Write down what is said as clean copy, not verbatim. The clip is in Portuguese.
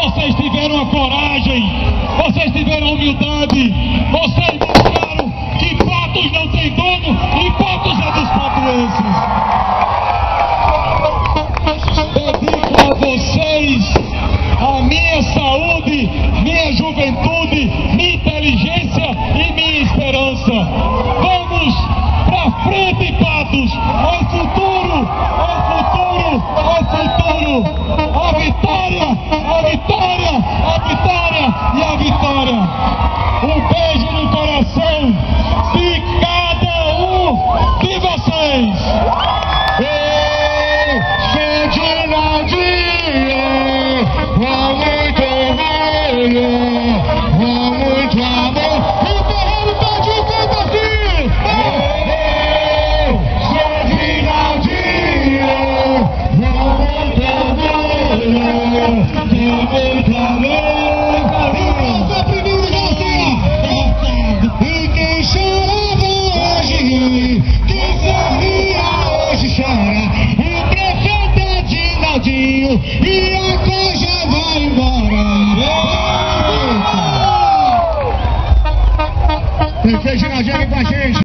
Vocês tiveram a coragem, vocês tiveram a humildade, vocês mostraram que Patos não tem dono e Patos é dos patuenses. Dedico a vocês a minha saúde, minha juventude, minha inteligência e minha esperança. Vamos pra frente, Patos! É futuro! É futuro! É futuro! A vitória! A vitória! A vitória e a vitória! Um beijo no coração de cada um de vocês! E quem chorava hoje, quem sorria hoje chora. O prefeito é Dinaldinho e a coisa vai embora. Prefeito Dinaldinho aqui com a gente.